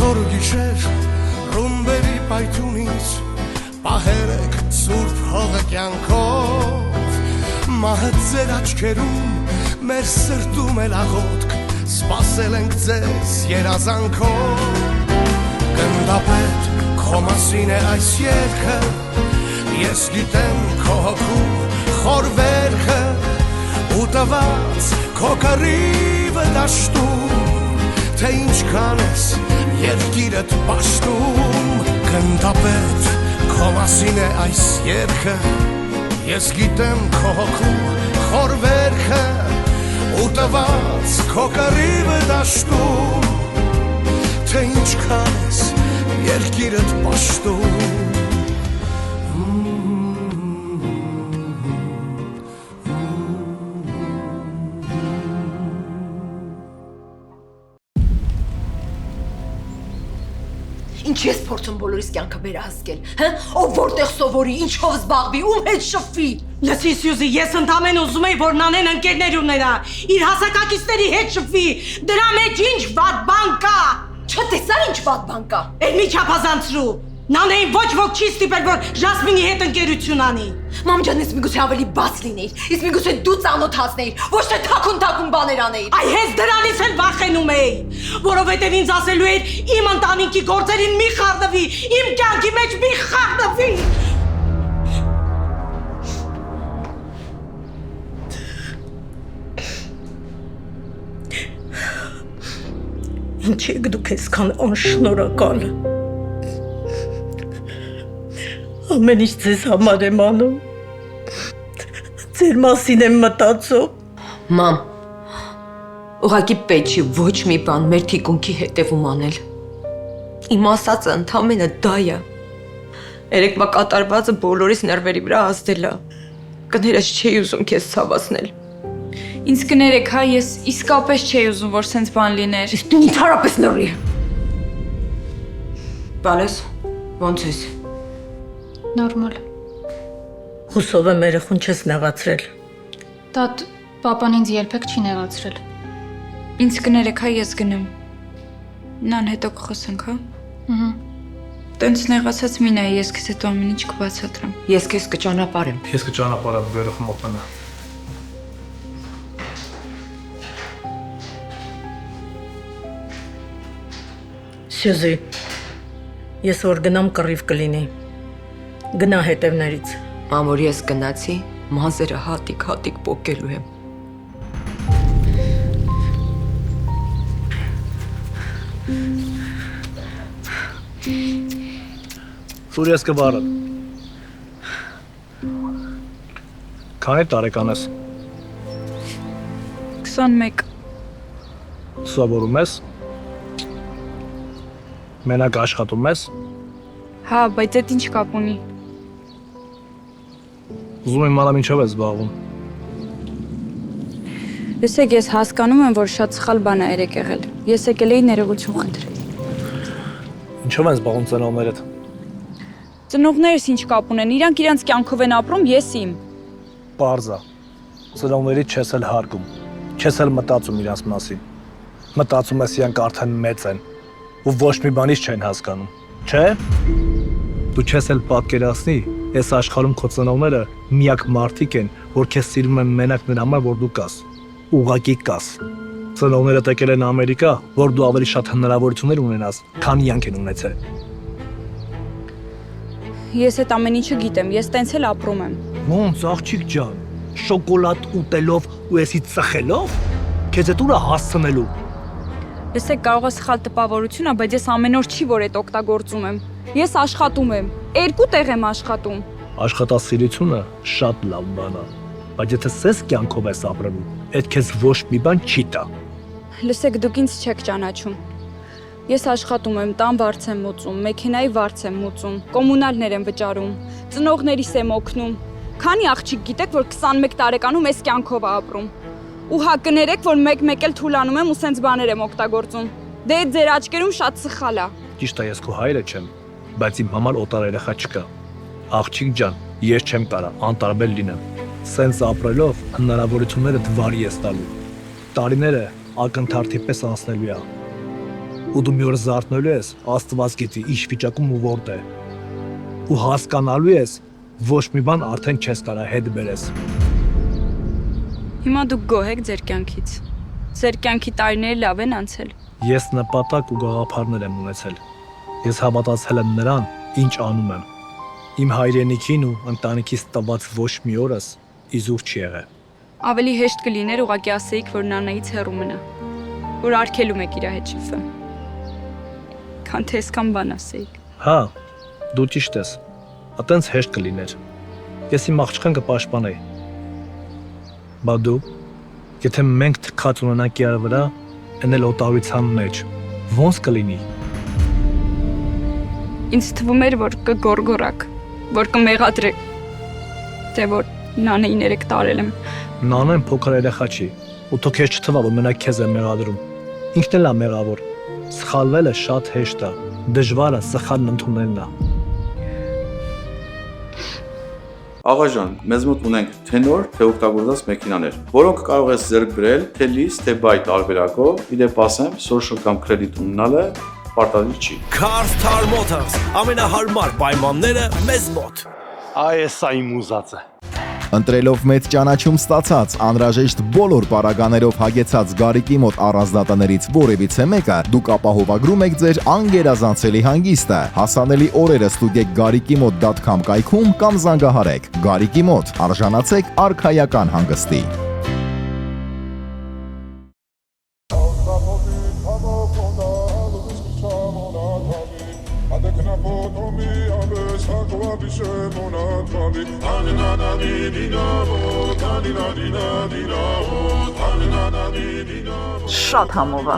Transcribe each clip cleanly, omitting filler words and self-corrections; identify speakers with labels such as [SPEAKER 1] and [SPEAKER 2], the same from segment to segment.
[SPEAKER 1] Եղոր գիշեր ռումբերի պայթյունից պահերեք սուրբ հողը կյանքով մահը ձեր աչքերում մեր սրտում էլ աղոտք սպասել ենք ձեզ երազանքով գնդապետ քո մասին է այս երգը ես գիտեմ քո հոգում խոր վերքը ու տված քո կռիվը դաշտում թե ինչքան ես երկիրդ պաշտում գնդապետ քո մասին է այս երգը ես գիտեմ քո հոգում խոր վերքը ու տված քո կռիվը դաշտում թե ինչքան ես երկիրդ պաշտում
[SPEAKER 2] Ինչ ես փորձում բոլորիս կյանքը վերահսկել, հա? Ով որտեղ սովորի, ինչով զբաղվի, ում հետ շփվի։
[SPEAKER 3] Լսի Սյուզի, ես ընդամեն ուզում եի, որ Նանեն ընկերներ ունենա, իր հասակակիցների հետ շփվի, դրա մեջ ինչ վատ բան կա։
[SPEAKER 2] Չտեսար ինչ վատ բան կա։
[SPEAKER 3] Էլ մի չափազանցրու։ Նանեին ոչ ոք չի ստիպել, որ Ժասմինի հետ ընկերություն անի։
[SPEAKER 2] Մամ ջան, ես միգուցե ավելի բաց լինեիր, իսկ միգուցե դու ծանոթացնեիր, ոչ թե թաքուն բաներ անեիր։
[SPEAKER 3] Այ հենց դրանից էլ վախենում էի, որովհետև ինձ ասելու էր իմ ընտանիքի գործերին մի խառնվի, իմ կյանքի մեջ մի խառնվի։ Ինչ եք դուք այսքան անշնորհակալ։ Ամեն ինչ ձեզ համար եմ անում։ Ձեր մասին եմ մտածում։
[SPEAKER 2] Մամ, ուղղակի պետք չի ոչ մի բան մեր թիկունքի հետևում անել։ Իմ ասածը ընդամենը դա է։ Երեկվա կատարվածը բոլորիս ներվերի վրա ազդել է։ Կներես չէի ուզում քեզ ցավացնել։
[SPEAKER 4] Ինձ կներեք, հա, ես իսկապես չէի ուզում, որ սենց բան լիներ։
[SPEAKER 2] Իսկ դու ընդհանրապես լռի։ Բալես, ո՞նց ես։
[SPEAKER 4] Նորմալ։
[SPEAKER 3] Հուսով եմ երեխուն չես նեղացրել։
[SPEAKER 4] Տատ, պապան ինձ երբեք չի նեղացրել։ Ինձ կներեք, հա, ես գնում։ Նան հետո կխոսենք, հա։ Տենց նեղացած մի նայ, ես քեզ հետո ամեն ինչ կբացատրեմ։
[SPEAKER 2] Ես քեզ կճանապարհեմ։
[SPEAKER 5] Ես կճանապարհեմ երեխու մոտնա։
[SPEAKER 3] Սյուզի, ես որ գնամ կռիվ կլինի, գնա հետևներից։
[SPEAKER 2] Մամոր ես գնացի, մազերը հատիկ պոկելու եմ։
[SPEAKER 5] Սուրյես կվարը։ Քանի տարեկան ես։
[SPEAKER 4] 21։
[SPEAKER 5] Սովորում ես։ Մենակ աշխատում ես։
[SPEAKER 4] Հա, բայց այդ ինչ կապ ունի։
[SPEAKER 5] Ուզում եմ իմանալ ինչով ես զբաղվում։
[SPEAKER 4] Լսեք, ես հասկանում եմ, որ շատ սխալ բան է երեք եղել։ Ես եկել էի ներողություն խնդրել։
[SPEAKER 5] Ինչով են զբաղվում ծնողներդ։
[SPEAKER 4] Ծնողներս ինչ կապ ունեն, իրանք իրանց կյանքով են ապրում, ես իմ։
[SPEAKER 5] Պարզա։ Ծնողներից չես էլ հարգում։ Չես էլ մտածում իրանց մասին։ Մտածում ես իրանք արդեն մեծ են ու ոչ մի բանից չեն հասկանում, չէ՞։ Դու չես էլ պատկերացնի, այս աշխարհում քո ծնողները միակ մարդիկ են, որ քեզ սիրում են մենակ նրա համար, որ դու կաս։ Ուղղակի կաս։ Ծնողներդ եկել են Ամերիկա, որ դու ավելի շատ հնարավորություններ ունենաս, քան իրանք են ունեցել։
[SPEAKER 4] Ես այդ ամեն ինչը գիտեմ, ես տենց էլ ապրում եմ։
[SPEAKER 5] Ոնց աղջիկ ջան, շոկոլադ ուտելով ու էսի ծխելով, քեզ այդ ուրա հասցնելու։
[SPEAKER 4] Լսեք, կարող է սխալ տպավորություն է, բայց ես ամեն օր չի որ այդ օգտագործում եմ։ Ես աշխատում եմ, 2 տեղ եմ աշխատում։
[SPEAKER 5] Աշխատասիրությունը շատ լավ բան է, բայց եթե սես կյանքով ես ապրում, այդ քեզ ոչ մի բան չի տա։
[SPEAKER 4] Լսեք, դուք ինձ չեք ճանաչում։ Ես աշխատում եմ, տան վարձ եմ մուծում, մեքենայի վարձ եմ մուծում, կոմունալներ եմ վճարում, ծնողներիս եմ օգնում։ Քանի աղջիկ գիտեք, որ 21 տարեկանում այս կյանքով է ապրում։ Ու հա կներեք, որ մեկ-մեկ էլ թուլանում եմ ու սենց բաներ եմ օգտագործում։ Դե այդ ձեր աչքերում շատ սխալ է։
[SPEAKER 5] Ճիշտ է, ես քո հայրը չեմ, բայց իմ համար օտար երեխա չկա։ Աղջիկ ջան, ես չեմ կարա անտարբեր լինեմ։ Սենց ապրելով հնարավորությունները դվարի ես տալու։ Տարիները ակնթարթի պես անցնելու է։ ու դու մի օր զարթնելու ես, Աստված գիտի ինչ վիճակում ու որտե։ Ու հասկանալու ես, ոչ մի բան արդեն չես կարա հետ բերես։
[SPEAKER 4] Հիմա դուք գոհ եք ձեր կյանքից։ Ձեր կյանքի տարիները լավ են անցել։
[SPEAKER 5] Ես նպատակ ու գաղափարներ եմ ունեցել։ Ես հավատացել եմ նրան, ինչ անում եմ։ Իմ հայրենիքին ու ընտանիքիս տված ոչ մի օրս իզուր չի եղել։
[SPEAKER 4] Ավելի հեշտ կլիներ ուղղակի ասեիք, որ նանայից հեռու մնա, որ արգելում եք իր հետ շիֆը։ Քան թե այսքան բան ասեիք։
[SPEAKER 5] Հա, դու ճիշտ ես։ Այտենց հեշտ կլիներ։ Ես իմ աղջկան կպաշտպանեի։ Բա դու, եթե մենք թքած ունենանք իրար վրա, ընել օտարության մեջ, ոնց կլինի։
[SPEAKER 4] Ինձ թվում էր, որ կգորգորակ, որ կմեղադրեք, թե որ նանեին 3 տարել եմ։
[SPEAKER 5] Նանեն փոքր երեխա չի, ու թող քեզ չթվա, որ մենակ քեզ է մեղադրում։ Ինքն էլ է մեղավոր։ Սխալվելը շատ հեշտ է, դժվարը սխալն ընդունելն է։
[SPEAKER 6] Աղաջան, մեզ մոտ ունենք թե նոր, թե օգտագործված մեքենաներ, որոնք կարող ես ձեռք բերել թե լիզ, թե բայ տարբերակով, իդեպ ասեմ, social կամ credit ունենալը պարտադիր չի։
[SPEAKER 7] Car Motors, ամենահարմար պայմանները մեզ մոտ։
[SPEAKER 8] Այս այն մուզածը։
[SPEAKER 9] Ընտրելով մեծ ճանաչում ստացած, անհրաժեշտ բոլոր պարագաներով հագեցած Գարիկի մոտ առանձնատներից որևիցե մեկը, դուք ապահովագրում եք ձեր անգերազանցելի հանգիստը։ Հասանելի օրերը ստուգեք garikimot.com կայքում կամ զանգահարեք։ Գարիկի մոտ, արժանացեք արքայական հանգստի։
[SPEAKER 10] Շատ համով է։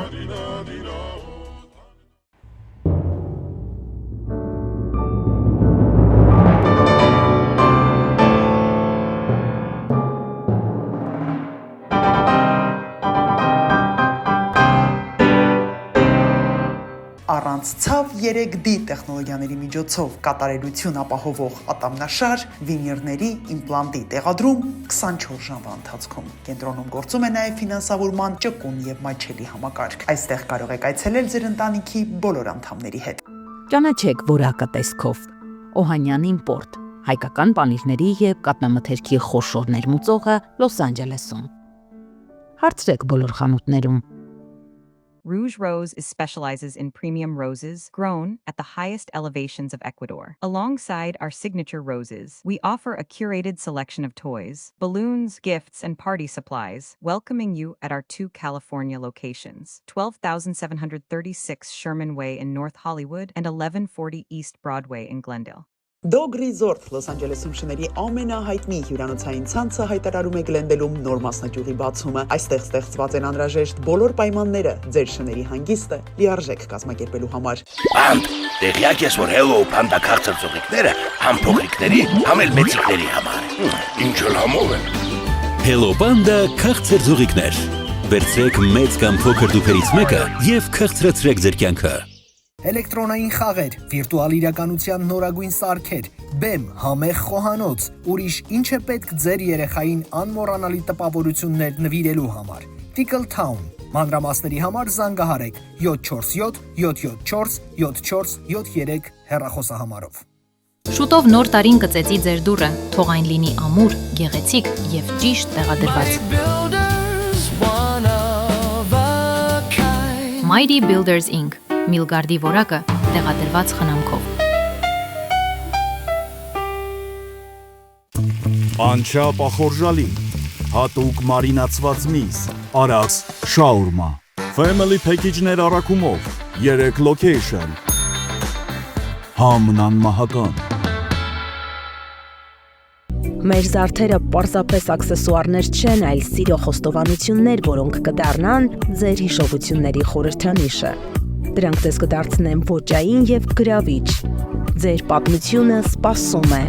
[SPEAKER 11] Առանց ցավ 3D տեխնոլոգիաների միջոցով կատարելություն ապահովող ատամնաշար, վինիրների իմպլանտի տեղադրում 24 ժամվա ընթացքում։ Կենտրոնում գործում է նաև ֆինանսավորման ճկուն եւ մատչելի համակարգ։ Այստեղ կարող եք այցելել ձեր ընտանիքի բոլոր անդամների հետ։
[SPEAKER 10] Ճանաչեք որակը տեսքով։ Օհանյան իմպորտ, հայկական պանիրների եւ կատնամթերքի խոշոր ներմուծողը Լոս Անջելեսում։ Հարցրեք բոլոր խանութներում։
[SPEAKER 12] Rouge Rose specializes in premium roses grown at the highest elevations of Ecuador. Alongside our signature roses, we offer a curated selection of toys, balloons, gifts, and party supplies, welcoming you at our 2 California locations, 12,736 Sherman Way in North Hollywood and 1140 East Broadway in Glendale.
[SPEAKER 11] Dog Resort Los Angeles-ում շների ամենահայտնի հյուրանոցային ցանցը հայտարարում է Գլենդելում նոր մասնաճյուղի բացումը։ Այստեղ ստեղծված են անհրաժեշտ բոլոր պայմանները ձեր շների հանգիստը լիարժեք կազմակերպելու համար։
[SPEAKER 7] Բանդ, տեղյակ ես, որ Hello Panda քաղցր ծողիկները համ փոքրիկների, համ էլ մեծիկների համար։ Ինչ էլ համով են։
[SPEAKER 13] Hello Panda քաղցր ծողիկներ։ Վերցրեք մեծ կամ փոքր դուփերից մեկը եւ քաղցրացրեք ձեր կյանքը։
[SPEAKER 14] Էլեկտրոնային խաղեր, վիրտուալ իրականության նորագույն սարքեր, բեմ, համեղ խոհանոց, ուրիշ ինչ է պետք ձեր երեխային անմոռանալի տպավորություններ նվիրելու համար։ Tickle Town, մանրամասների համար զանգահարեք 747 774 7473 հեռախոսահամարով։
[SPEAKER 15] Շուտով նոր տարին կծեծի ձեր դուռը, թող այն լինի ամուր, գեղեցիկ եւ ճիշտ տեղադրված։ Mighty Builders Inc. Միլգարդի որակը տեղադրված խնամքով։
[SPEAKER 16] Անչափ ախորժալի, հատուկ մարինացված միս, արաս շաուրմա, Family Package-ներ առաքումով, 3 location, համն անմահական։
[SPEAKER 17] Մեր զարդերը պարզապես աքսեսուարներ չեն, այլ սիրո խոստովանություններ, որոնք կդառնան ձեր հիշողությունների խորհրդանիշը։ Դրանք ձեզ կդարձնեն ոճային եւ գրավիչ։ Ձեր պատմությունը սպասում է։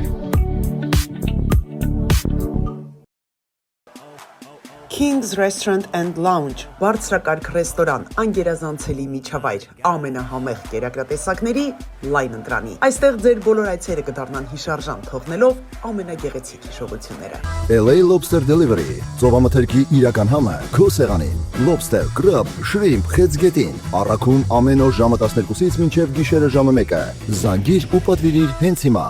[SPEAKER 11] King's Restaurant and Lounge, բարձրակարգ ռեստորան, անգերազանցելի միջավայր, ամենահամեղ կերակրատեսակների լայն ընտրանի։ Այստեղ ձեր բոլոր այցերը կդառնան հիշարժան, թողնելով ամենագեղեցիկ հիշողությունները։
[SPEAKER 18] LA Lobster Delivery, ծովամթերքի իրական համը, քո սեղանին, lobster, crab, shrimp, խեցգետին, առաքում ամեն օր ժամը 12-ից մինչև գիշերը ժամը 1-ը, զանգիր ու պատվիրիր հենց հիմա։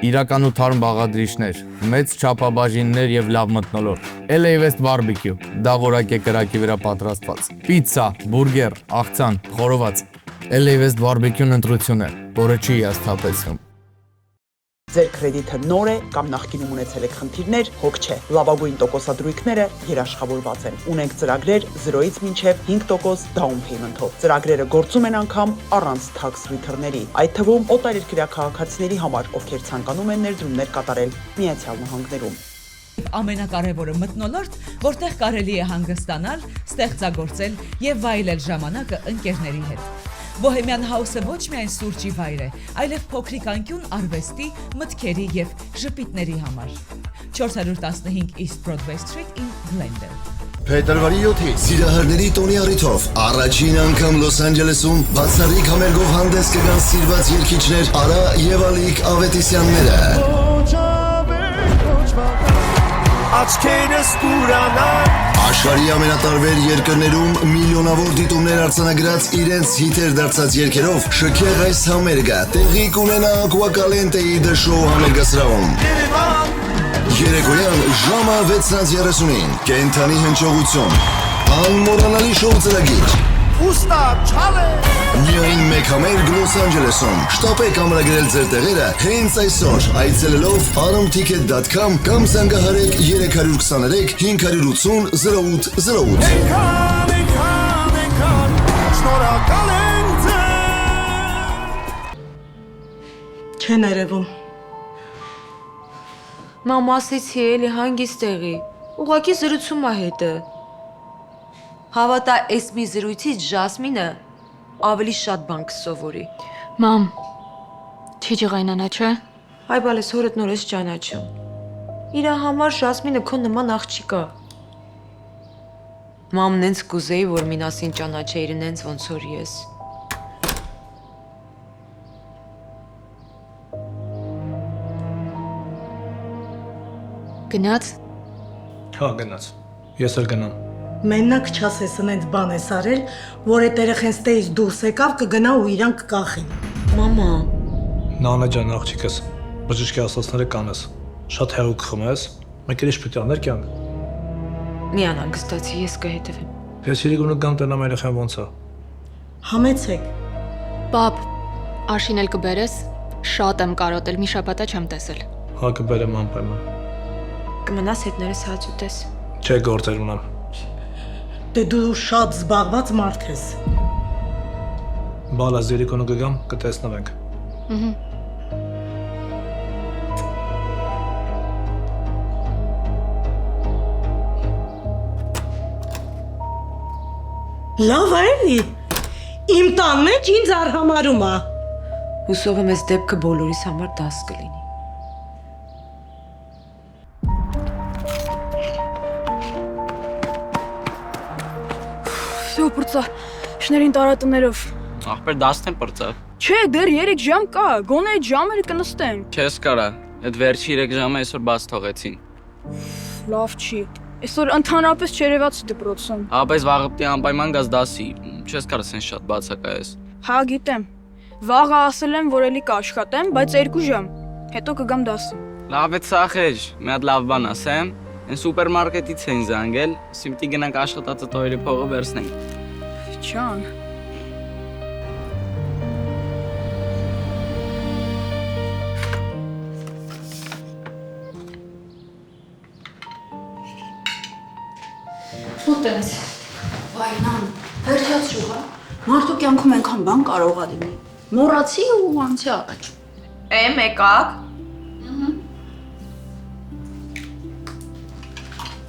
[SPEAKER 19] Իրական ու թարմ բաղադրիչներ, մեծ չափաբաժիններ եւ լավ մթնոլորտ։ LA West Barbecue, դաղորակ է կրակի վրա պատրաստված։ Պիցցա, բուրգեր, աղցան, խորոված։ LA West Barbecue-ն ընտրություն է, որը չի հիասթափեցնում։
[SPEAKER 11] Ձեր կրեդիթը նոր է կամ նախկինում ունեցել եք խնդիրներ, հոգ չէ։ Լավագույն տոկոսադրույքները երաշխավոր են։ Ունենք ծրագրեր 0-ից մինչև 5% down payment-ով։ Ծրագրերը գործում են անգամ առանց tax return-ների։ Այդ թվում օտարերկրյա քաղաքացիների համար, ովքեր ցանկանում են ներդրումներ կատարել Միացյալ Նահանգներում։
[SPEAKER 20] Ամենակարևորը մթնոլորտ, որտեղ կարելի է հանգստանալ, ստեղծագործել եւ վայելել ժամանակը ընկերների հետ։ Bohemian House-ը ոչ միայն սուրճի վայր է, այլև փոքրիկ անկյուն արվեստի, մտքերի եւ ժպիտների համար։ 415 East Broadway Street in Glendale։
[SPEAKER 18] Փետրվարի 7-ից սիրահարների տոնի առիթով առաջին անգամ Լոս Անջելեսում բացառիկ համերգով հանդես կգան սիրված երգիչներ Արա եւ Ալիկ Ավետիսյանները։
[SPEAKER 1] Աչքերս կուրանան
[SPEAKER 18] Աշխարհի ամենատարբեր երկրներում միլիոնավոր դիտումներ արձանագրած իրենց հիթեր դարձած երգերով շքեղ այս համերգը տեղի կունենա Aquacalente-ի The Show համերգասրահում։ Երեկոյան ժամը 6:30-ին կենթանի հնչողություն, անմոռանալի շոու ծրագիր։
[SPEAKER 1] Ուստա չալե
[SPEAKER 18] Միայն մեկ համերգ Լոս Անջելեսում։ Շտապեք ամրագրել ձեր տեղերը հենց այսօր այցելելով aramticket.com կամ զանգահարեք 323 580 0808։
[SPEAKER 1] Շնորհակալ ենք ձեզ։
[SPEAKER 3] Չեն երևում։
[SPEAKER 2] Մամ ասեցի էլի հանգիստ տեղի, ուղղակի զրուցում ա հետը։ Հավատա էս մի զրույցից Ժասմինը ավելի շատ բան կսովորի։
[SPEAKER 15] Մամ, չի ջղայնանա, չէ։
[SPEAKER 2] Հայ բալես հորդ նոր ես ճանաչում։ Իրա համար Ժասմինը քո նման աղջիկա։ Մամ նենց կուզեի, որ Մինասին ճանաչեիր նենց ոնց որ ես։
[SPEAKER 15] Գնաց։
[SPEAKER 5] Հա, գնաց։ Ես էլ գնամ։
[SPEAKER 3] Մենակ չասես նենց բան ես արել, որ այդ երեխեն ստեից դուրս եկավ կգնա ու իրան կկախին։
[SPEAKER 2] Մամա։
[SPEAKER 5] Նանա ջան, աղջիկս, բժշկի ասածները կանես։ Շատ հեղուկ խմես, մեկ էլ պետք է աներ կյանք։
[SPEAKER 2] Մի անհանգստացի, ես կհետևեմ։
[SPEAKER 5] Ես երիկունը գամ տնամ երեխան ոնց է։
[SPEAKER 3] Համեցեք։
[SPEAKER 15] Պապ, Արշին էլ կբերես, շատ եմ կարոտել, մի շաբաթա չեմ տեսել։
[SPEAKER 5] Հա, կբերեմ անպայման։
[SPEAKER 2] Կմնաս հետներս հաց ուտես։
[SPEAKER 5] Չէ, գործեր ունեմ։
[SPEAKER 3] Դե դու շատ զբաղված մարդ ես։
[SPEAKER 5] Բալաս երիկունը կգամ, կտեսնվենք։
[SPEAKER 3] Լավ էլի։ Իմ տան մեջ ինձ արհամարում է։
[SPEAKER 2] Հուսով եմ այս դեպքը բոլորիս համար դաս կլինի։
[SPEAKER 4] Всё, պրծա, շներին տարատներով։
[SPEAKER 21] Ախպեր 10-ն պրծա։
[SPEAKER 4] Չէ, դեռ 3 ժամ կա, գոնե այդ ժամերը կնստեն։
[SPEAKER 21] Չես կարա, այդ վերջի 3 ժամը այսօր բաց թողեցին։
[SPEAKER 4] Լավ չի։ Այսօր ընդհանրապես չերևաց դպրոցում։
[SPEAKER 21] Ապես վաղը պիտի անպայման գաս դասի, չես կարա սեն շատ բացակայես։
[SPEAKER 4] Հա, գիտեմ։ Վաղը ասել եմ, որ էլի կաշխատեմ, բայց 2 ժամ, հետո կգամ դասը։
[SPEAKER 21] Լավ է ցախեջ, մի հատ լավ բան ասեմ, այն սուպերմարկետից են զանգել, սիմտի գնանք աշխատածը տոյրի փողը վերցնենք։
[SPEAKER 4] Ջան։ տենց։ Վայնան, վերջացրու, հա։ Մարդու կյանքում այնքան բան կարող է լինի։ Մոռացի ու անցի առաջ։
[SPEAKER 2] Եկակ։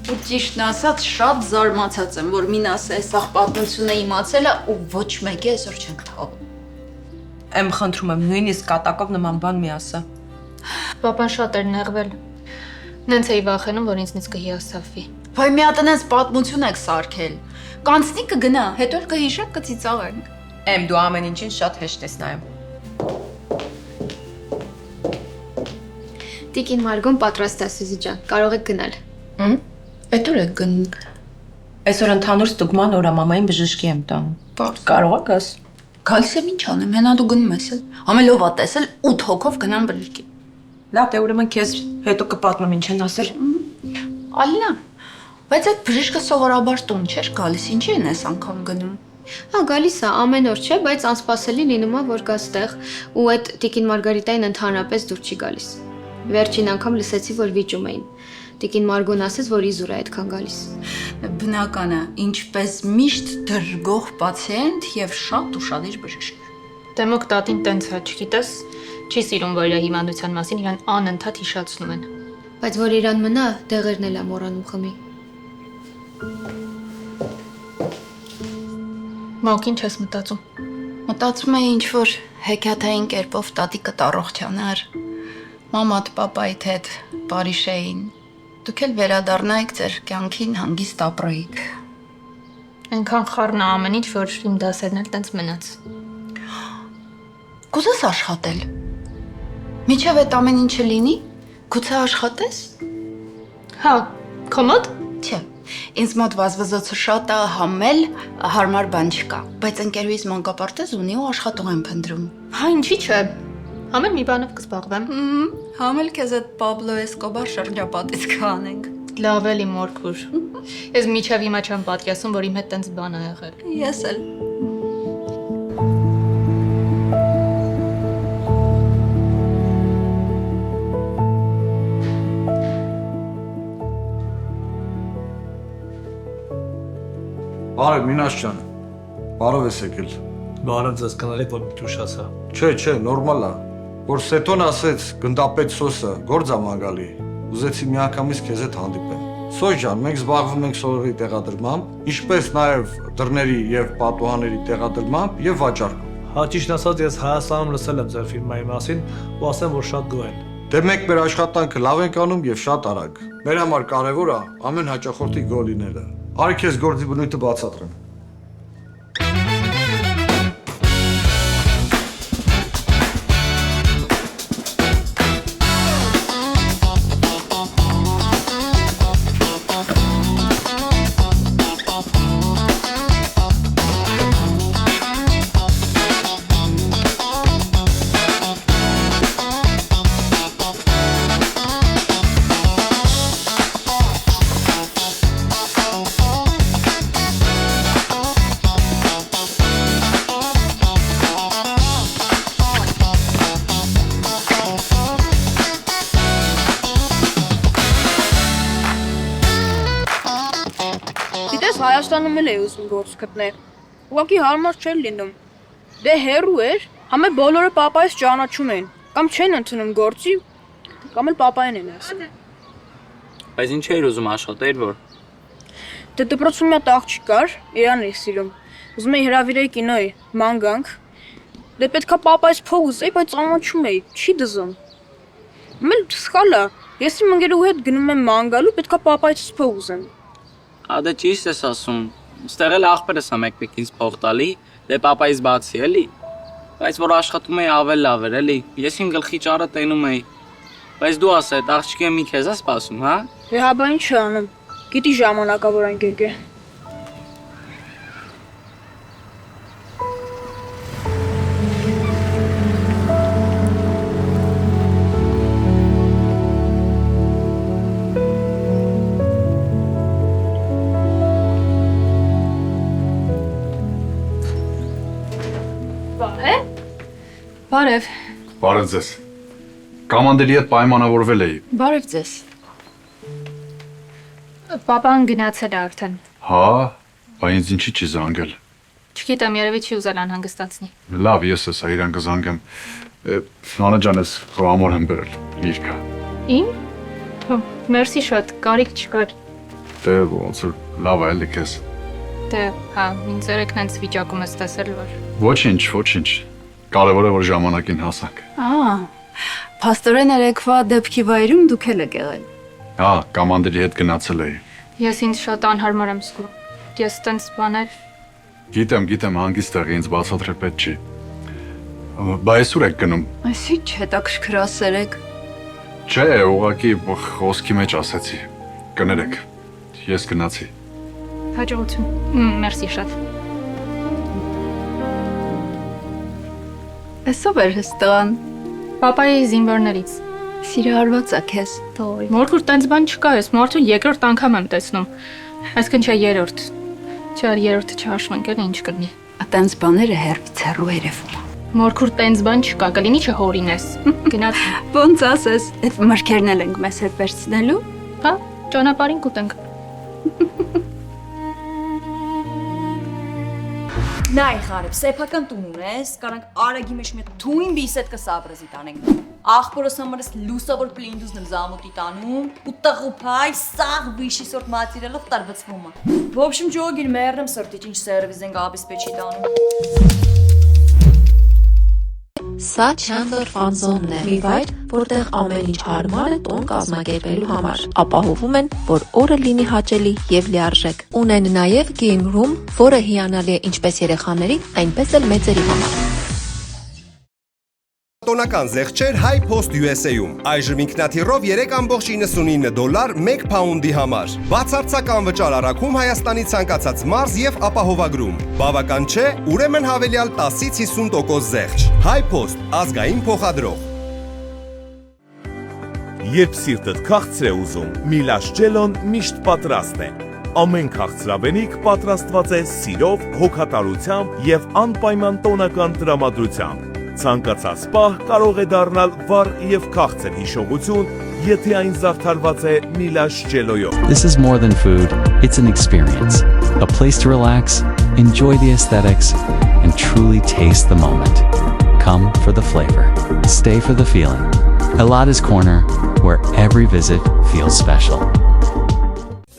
[SPEAKER 4] Ու ճիշտն ասած շատ զարմացած եմ, որ Մինասը այս պատմությունը իմացել է ու ոչ մեկի այսօր չենք թողում։
[SPEAKER 2] Եմ խնդրում եմ, նույնիսկ կատակով նման բան մի ասա։
[SPEAKER 15] Պապան շատ էր նեղվել։ Նենց էի վախենում, որ ինձնից կհիասթափվի։
[SPEAKER 4] Վայ մի հատ այնպես պատմություն եք սարքել։ Կանցնի կգնա, հետո էլ կհիշենք, կծիծաղենք։
[SPEAKER 2] Եմ դու ամեն ինչին շատ հեշտ ես նայում։
[SPEAKER 6] Տիկին Մարգոն պատրաստ է Սյուզի ջան, կարող եք գնալ։
[SPEAKER 4] Էդ ուր եք գնում։
[SPEAKER 2] Այսօր ընդհանուր ստուգման օր մամային բժշկի եմ տանում։ Կարող ա գաս։
[SPEAKER 4] Գալիս եմ ինչ անեմ, հենա դու գնում ես էլ։ Ամելով ա տեսել 8 հոգով գնան բժշկի։
[SPEAKER 2] Լավ, դե ուրեմն քեզ հետո կպատմեմ ինչ են ասել։
[SPEAKER 4] Ալինա, բայց այդ բժիշկը սովորաբար տուն չէր գալիս, ինչի են այս անգամ գնում։
[SPEAKER 6] Հա, գալիս է ամեն օր չէ, բայց անսպասելի լինում է, որ գա ստեղ ու այդ Տիկին Մարգարիտային ընդհանրապես դուր չի գալիս։ Վերջին անգամ լսեցի, որ վիճում էին։ Տիկին Մարգոն ասեց, որ իզուր է այդքան գալիս։
[SPEAKER 4] Բնական է, ինչպես միշտ դրգող պացիենտ եւ շատ ուշադիր բժիշկ։
[SPEAKER 15] Դեմոք տատին տենց է, չգիտես, չի սիրում, որ իր հիվանդության մասին իրան անընդհատ հիշացնում են։
[SPEAKER 6] Բայց որ իրան մնա, դեղերն էլ է մոռանում խմի։
[SPEAKER 15] Մոք ինչ ես մտածում։
[SPEAKER 4] Մտածում էի ինչ որ հեքիաթային կերպով տատիկը առողջանար։ Մամատ պապայիդ հետ Փարիզ էին։ Դուք էլ վերադառնայիք ձեր կյանքին հանգիստ ապրեիք։
[SPEAKER 15] Այնքան խառն է ամեն ինչ, որ իմ դասերն էլ տենց մնաց։
[SPEAKER 4] Կուզես աշխատել։ Միջև այդ ամեն ինչը լինի, գուցե աշխատես։
[SPEAKER 15] Հա, քո մոտ։
[SPEAKER 4] Չէ, ինձ մոտ վազվզոցը շատ է, համել, հարմար բան չկա, բայց ընկերուհիս մանկապարտեզ ունի ու աշխատող եմ փնտրում։
[SPEAKER 15] Հա, ինչի՞ չէ։ Համել մի բանով կզբաղվեմ։
[SPEAKER 4] Համել քեզ այդ Պաբլո Էսկոբար շրջապատից կանենք։
[SPEAKER 15] Լավ էլի մորքուր։ Ես միջև հիմա չեմ պատկասում, որ իմ հետ տենց բան ա եղել։
[SPEAKER 4] Ես էլ։
[SPEAKER 22] Բարև Մինաս ջան։ Բարև ես եկել։
[SPEAKER 5] Բարև ձեզ, կներեք, որ մի ճուշացա։
[SPEAKER 22] Չէ, նորմալ է։ Որ Սետոն ասեց գնդապետ սոսը գործ ա մագալի, ուզեցի միանգամից քեզ հետ հանդիպեմ։ Սոյ ջան, մենք զբաղվում ենք սորերի տեղադրմամբ, ինչպես նաև դռների եւ պատուհանների տեղադրմամբ եւ վաճառքով։
[SPEAKER 5] Հա ճիշտ ասած, ես Հայաստանում լսել եմ ձեր ֆիրմայի մասին ու ասեմ, որ շատ գոհ են։
[SPEAKER 22] Դե մենք մեր աշխատանքը լավ ենք անում եւ շատ արագ։ Մեր համար կարեւոր է ամեն հաճախորդի գոհ լինելը։ Արի քեզ գործի բնույթը բացատրեմ։
[SPEAKER 4] Հայաստանում էլ էի ուզում գործ գտնել։ Ուղղակի հարմար չէր լինում։ Դե հերու էր, համը բոլորը պապայից ճանաչում են, կամ չեն ընդունում գործի, կամ էլ պապային են ասում։
[SPEAKER 21] Բայց ինչ էիր ուզում աշխատել, որ։
[SPEAKER 4] Դե դպրոցում մի հատ աղջիկ կար, իրան էի սիրում։ Ուզում էի հրավիրեի կինոյի, ման գանք։ Դե պետքա պապայից փող ուզեի, բայց ճանաչում էի, չի դզում։ Մել սխալ է, ես իմ ընկերուհու հետ գնում եմ ման գալու, պետքա պապայից փող ուզեմ։
[SPEAKER 21] Ադե ճիշտ ես ասում, ստեղ էլ աղբերս ա մեկ ինձ փող տալի, դե պապայից բացի էլի, բայց որ աշխատում էի ավել լավ էր էլի, ես իմ գլխի ճարը տենում էի, բայց դու ասա այդ աղջիկը մի քեզ ա սպասում, հա?
[SPEAKER 4] Դե հա բա ինչ անում, գիտի ժամանակա որ ընկերք է։
[SPEAKER 15] Բարև։
[SPEAKER 23] Բարև ձեզ։ Կամանդելի հետ պայմանավորվել էի։
[SPEAKER 4] Բարև ձեզ։
[SPEAKER 15] Պապան գնացել է արդեն։
[SPEAKER 23] Հա, բա ինձ ինչի չի զանգել։
[SPEAKER 15] Չգիտեմ, երևի չի ուզել անհանգստացնի։
[SPEAKER 23] Լավ, ես էսա իրան կզանգեմ։ Նանա ջան, ես խոհամոր եմ բերել, լիրկա։
[SPEAKER 15] Իմ? Մերսի շատ, կարիք չկար։
[SPEAKER 23] Դե ոնց որ լավ է էլի քեզ։
[SPEAKER 15] Դե, հա, ինձ երեքն հենց վիճակում ես տեսել, որ։
[SPEAKER 23] Ոչինչ։ Կարևորը որ ժամանակին հասանք։
[SPEAKER 4] Փաստորեն երեկվա դեպքի վայրում դուք էլ եք եղել։
[SPEAKER 23] Հա, կամանդերի հետ գնացել էի։
[SPEAKER 15] Ես ինձ շատ անհարմար եմ զգում։ Ես տենց բաներ։
[SPEAKER 23] Գիտեմ, հանգիստ տեղի ինձ բացատրել պետք չի։ Բա ես ուր եք գնում։
[SPEAKER 4] Այսի հետաքրքրասեր եք։
[SPEAKER 23] Չէ, ուղղակի խոսքի մեջ ասեցի։ Կներեք։ Ես գնացի։
[SPEAKER 15] Հաջողություն։ Մերսի շատ։
[SPEAKER 4] Էսով էր հստղան։
[SPEAKER 15] Պապայի զինվորներից։
[SPEAKER 4] Սիրահարված է քեզ։
[SPEAKER 15] Մորքուր տենց բան չկա, ես մարդուն երկրորդ անգամ եմ տեսնում։ Այսքան չէ երրորդ։ Չէ, երրորդը չհաշվենք, էլ ինչ կլինի։
[SPEAKER 4] Տենց բաները հերվից հեռու երևում։
[SPEAKER 15] Մորքուր տենց բան չկա, կլինի չհորինես։ Գնաց։
[SPEAKER 4] Ոնց ասես, այդ մրգերն էլ ենք մեզ հետ վերցնելու։
[SPEAKER 15] Հա, ճանապարհին կուտենք։
[SPEAKER 8] Նայ խարებ, սեփական տուն ունես, կարանք արագի մեջ մի թույն բիսետ կսաբրզի տանենք։ Աղբորս համարս լուսավոր պլինդուզն եմ զամուտի տանում, ու տղուփայ սաղ վիշի սորտ մատիրելով տարբծվում է։ В общем, ջոգին մերնեմ սրտիչ ինչ սերվիզ ենք աբիսպեչի տանում։
[SPEAKER 9] Սա Chandler Fun Zone-ն է, մի վայր, որտեղ ամեն ինչ հարմար է տոն կազմակերպելու համար։ Ապահովում են, որ օրը լինի հաճելի եւ լիարժեք։ Ունեն նաեւ game room, որը հիանալի է ինչպես երեխաների, այնպես էլ մեծերի համար։
[SPEAKER 10] Տոնական զեղչեր High Post USA-ում։ Այժմ ինքնաթիռով $3.99 1 փաունդի համար։ Բացարձակ վճար առաքում Հայաստանի ցանկացած մարզ եւ ապահովագրում։ Բավական չէ, ուրեմն հավելյալ 10-ից 50% զեղչ։ High Post ազգային փոխադրող։
[SPEAKER 24] Երբ սիրտդ քաղցր է ուզում, Միլաշ ջելոն միշտ պատրաստ է։ Ամեն քաղցրավենիք պատրաստված է սիրով, հոգատարությամբ եւ անպայման տոնական տրամադրությամբ։ Ցանկացած պահ կարող է դառնալ վառ եւ քաղցր հիշողություն, եթե այն զարդարված է Միլաշ ջելոյով։
[SPEAKER 25] This is more than food, it's an experience. A place to relax, enjoy the aesthetics, and truly taste the moment. Come for the flavor. Stay for the feeling. Elada's Corner, where every visit feels special.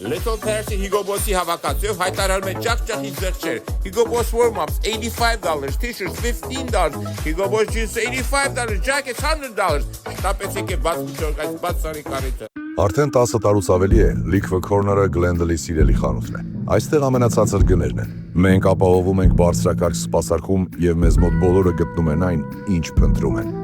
[SPEAKER 26] Little Percy Hugo Bossի հավաքածուով հայտարարում է ճախճախի զեղչեր։ Hugo Boss warm-ups $85, t-shirts $15, Hugo Boss jeans $85, jackets $100։ Շտապեցեք է բաց միջոք այս բաց սարի կարիճը։
[SPEAKER 27] Արդեն 10 տարուց ավելի է Liquor Corner-ը Glendale-ի սիրելի խանութն է։ Այստեղ ամենացածր գներն են։ Մենք ապահովում ենք բարձրակարգ սպասարկում եւ մեզ մոտ բոլորը գտնում են այն, ինչ փնտրում են։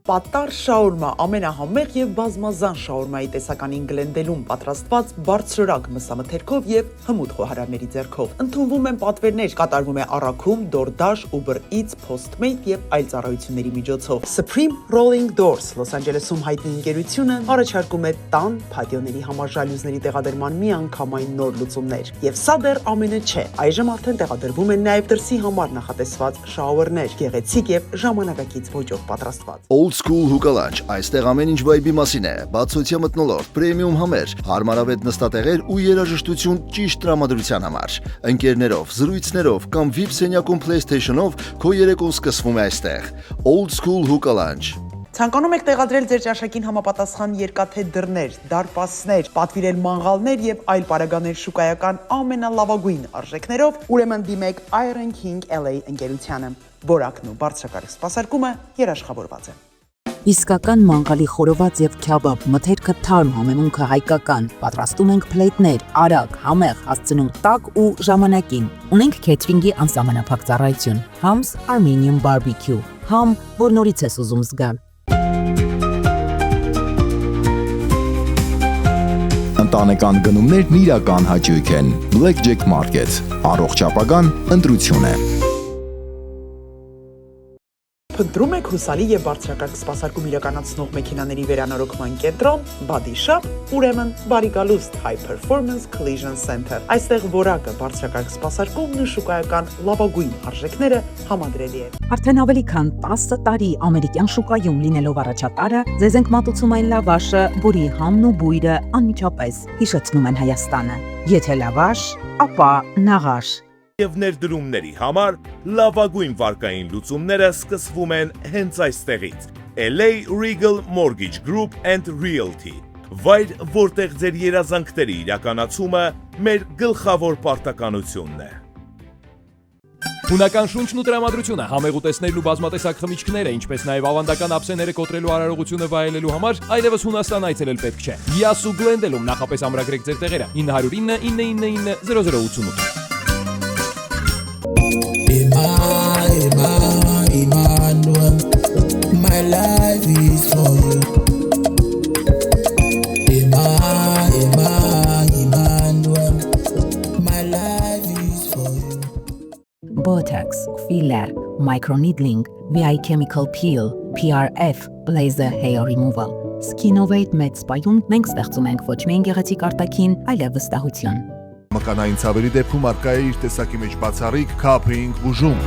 [SPEAKER 11] Պատար շաուրմա ամենահամեղ եւ բազմազան շաուրմայի տեսականին Գլենդելում պատրաստված բարձրորակ մսամթերքով եւ հմուտ խոհարամերի ձեռքով։ Ընդունվում են պատվերներ, կատարվում է առաքում, DoorDash, Uber Eats, Postmate եւ այլ ծառայությունների միջոցով։ Supreme Rolling Doors Լոս Անջելեսում հայտնի ընկերությունը առաջարկում է տան փատիոների համար ժալյուզների տեղադրման միանգամայն նոր լուծումներ։ Եվ սա դեռ ամենը չէ։ Այժմ արդեն տեղադրվում են նաեւ դրսի համար նախատեսված շաուերներ, գեղեցիկ եւ ժամանակակից ոճով պատրաստված։
[SPEAKER 18] Old School Hookah Lounge, այստեղ ամեն ինչ վայբի մասին է, բացօթյա մթնոլորտ, պրեմիում համեր, հարմարավետ նստատեղեր ու երաժշտություն ճիշտ տրամադրության համար։ Ընկերներով, զրույցներով կամ VIP սենյակում PlayStation-ով քո երեկոն սկսվում է այստեղ։ Old School Hookah Lounge։
[SPEAKER 11] Ցանկանում եք տեղադրել ձեր ճաշակին համապատասխան երկաթե դռներ, դարպասներ, պատվիրել մանգալներ եւ այլ պարագաներ շուկայական ամենալավագույն արժեքներով, ուրեմն դիմեք Iron King LA ընկերությանը։ Որակն ու բարձրակարգ սպասարկումը երաշխավորված է։
[SPEAKER 17] Իսկական մանգալի խորոված եւ քյաբաբ, մթերքը թարմ, համեմունքը հայկական։ Պատրաստում ենք փլեյթներ, արագ, համեղ, հասցնում տաք ու ժամանակին։ Ունենք քեթրինգի անսահմանափակ ծառայություն։ Hams Armenian Barbecue։ Համ, որ նորից ես ուզում զգալ։
[SPEAKER 28] Ընտանեկան գնումներն իրական հաճույք են։ Blackjack Market։ Առողջ ապագան ընտրություն է։
[SPEAKER 11] Փնտրում եք հուսալի եւ բարձրակարգ սպասարկում իրականացնող մեքենաների վերանորոգման կենտրոն, Body Shop, ուրեմն բարի գալուստ High Performance Collision Center։ Այստեղ որակը, բարձրակարգ սպասարկումն ու շուկայական լավագույն արժեքները համադրելի են։
[SPEAKER 17] Արդեն ավելի քան 10 տարի ամերիկյան շուկայում լինելով առաջատարը, ձեզ ենք մատուցում այն լավաշը, որի համն ու բույրը անմիջապես հիշեցնում են Հայաստանը։ Եթե լավաշ, ապա նաղաշ։
[SPEAKER 24] Եվ ներդրումների համար լավագույն վարկային լուծումները սկսվում են հենց այստեղից։ LA Regal Mortgage Group and Realty։ Վայր, որտեղ ձեր երազանքների իրականացումը մեր գլխավոր պարտականությունն է։
[SPEAKER 1] Հունական շունչն ու տրամադրությունը, համեղ ուտեստներն ու բազմատեսակ խմիչքները, ինչպես նաև ավանդական ափսեները կոտրելու արարողությունը վայելելու համար այլևս Հունաստան այցելել պետք չէ։ Յասու Գլենդելում նախապես ամրագրեք ձեր տեղերը 909 999 0088։
[SPEAKER 7] Emmanuel, my life is for you. Emmanuel, my life is for you.
[SPEAKER 17] Botox, filler, microneedling, VI chemical peel, PRF, laser hair removal. Skinovate մեծ սպայում մենք ստեղծում ենք ոչ միայն գեղեցիկ արտաքին, այլև վստահություն։
[SPEAKER 12] Մկանային ցավերի դեպքում արկա է իր տեսակի մեջ բացառիկ Cupping բուժում։